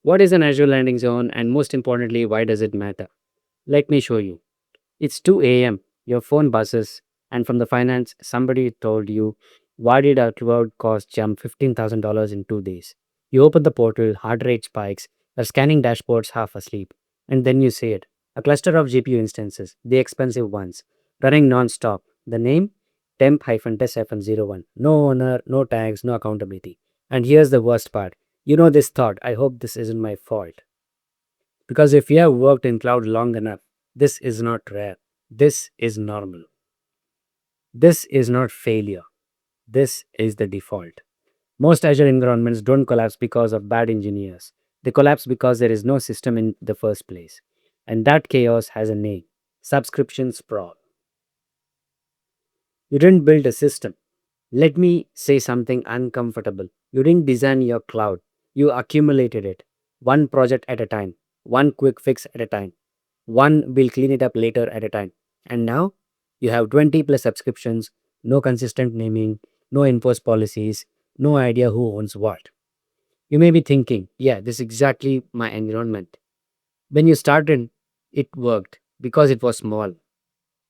What is an Azure Landing Zone, and most importantly, why does it matter? Let me show you. It's 2 a.m., your phone buzzes, and from the finance, somebody told you, why did our cloud cost jump $15,000 in 2 days? You open the portal, heart rate spikes, are scanning dashboards half asleep, and then you say it. A cluster of GPU instances, the expensive ones, running non-stop. The name? temp-test-1. No owner, no tags, no accountability. And here's the worst part. You know this thought, I hope this isn't my fault. Because if you have worked in cloud long enough, this is not rare. This is normal. This is not failure. This is the default. Most Azure environments don't collapse because of bad engineers. They collapse because there is no system in the first place. And that chaos has a name: subscription sprawl. You didn't build a system. Let me say something uncomfortable. You didn't design your cloud, you accumulated it. One project at a time, one quick fix at a time, one will clean it up later at a time. And now you have 20 plus subscriptions, no consistent naming, no enforced policies, no idea who owns what. You may be thinking, yeah, this is exactly my environment. When you started, it worked because it was small.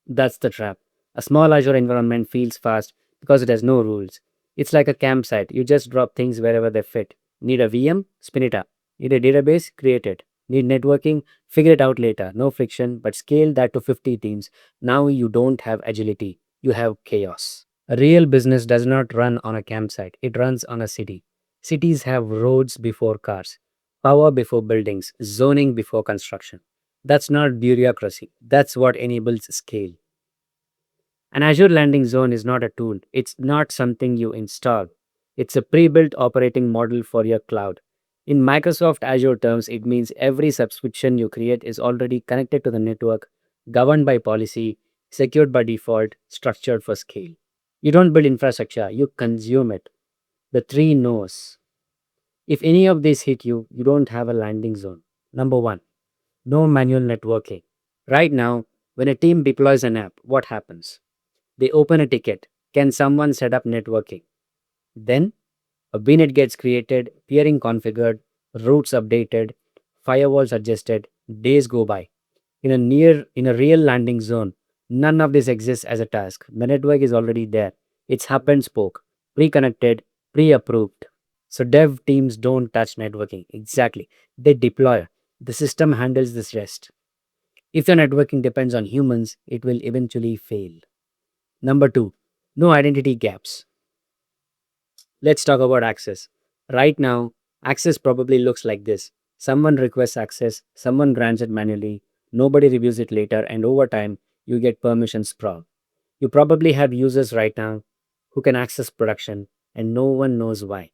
That's the trap. A small Azure environment feels fast because it has no rules. It's like a campsite. You just drop things wherever they fit. Need a VM? Spin it up. Need a database? Create it. Need networking? Figure it out later. No friction, but scale that to 50 teams. Now you don't have agility. You have chaos. A real business does not run on a campsite, it runs on a city. Cities have roads before cars, power before buildings, zoning before construction. That's not bureaucracy. That's what enables scale. An Azure Landing Zone is not a tool, it's not something you install. It's a pre built operating model for your cloud. In Microsoft Azure terms, it means every subscription you create is already connected to the network, governed by policy, secured by default, structured for scale. You don't build infrastructure, you consume it. The three no's. If any of these hit you, you don't have a landing zone. Number one, no manual networking. Right now, when a team deploys an app, what happens? They open a ticket. Can someone set up networking? Then a VNet gets created, peering configured, routes updated, firewalls adjusted, days go by. In a real landing zone, none of this exists as a task. The network is already there. It's hub and spoke, pre-connected, pre-approved. So dev teams don't touch networking. Exactly. They deploy. The system handles this rest. If your networking depends on humans, it will eventually fail. Number two, no identity gaps. Let's talk about access. Right now, access probably looks like this. Someone requests access, someone grants it manually, nobody reviews it later, and over time, you get permission sprawl. You probably have users right now who can access production, and no one knows why.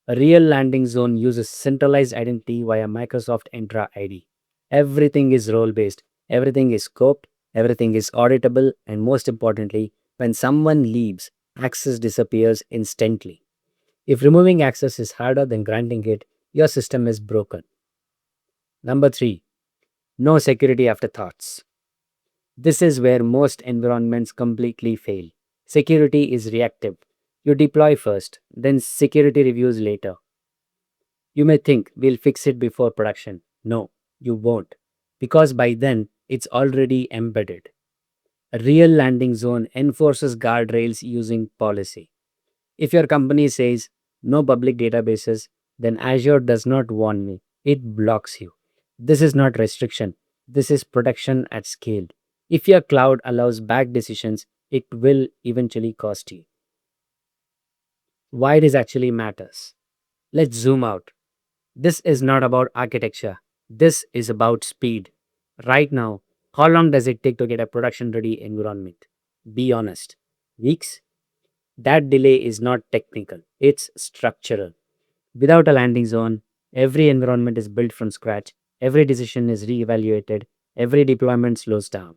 A real landing zone uses centralized identity via Microsoft Entra ID. Everything is role based, everything is scoped, everything is auditable, and most importantly, when someone leaves, access disappears instantly. If removing access is harder than granting it, your system is broken. Number three, no security afterthoughts. This is where most environments completely fail. Security is reactive. You deploy first, then security reviews later. You may think we'll fix it before production. No, you won't, because by then it's already embedded. A real landing zone enforces guardrails using policy. If your company says no public databases, then Azure does not warn me. It blocks you. This is not restriction. This is protection at scale. If your cloud allows bad decisions, it will eventually cost you. Why this actually matters? Let's zoom out. This is not about architecture. This is about speed. Right now, how long does it take to get a production ready environment? Be honest. Weeks? That delay is not technical, it's structural. Without a landing zone, every environment is built from scratch, every decision is re-evaluated, every deployment slows down.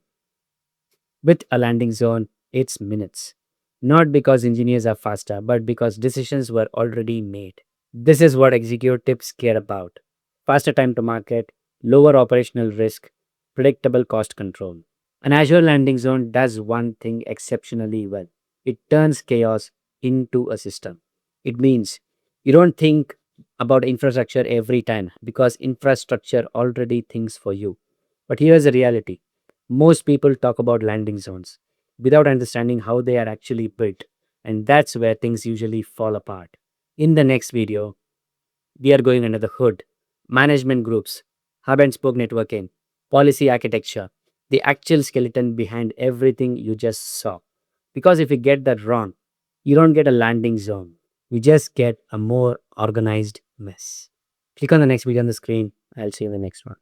With a landing zone, it's minutes. Not because engineers are faster, but because decisions were already made. This is what executives care about: faster time to market, lower operational risk, predictable cost control. An Azure landing zone does one thing exceptionally well: it turns chaos into a system. It means you don't think about infrastructure every time because infrastructure already thinks for you. But here's the reality: most people talk about landing zones without understanding how they are actually built, and that's where things usually fall apart. In the next video, we are going under the hood: management groups, hub and spoke networking, policy architecture, the actual skeleton behind everything you just saw. Because if you get that wrong, you don't get a landing zone. You just get a more organized mess. Click on the next video on the screen. I'll see you in the next one.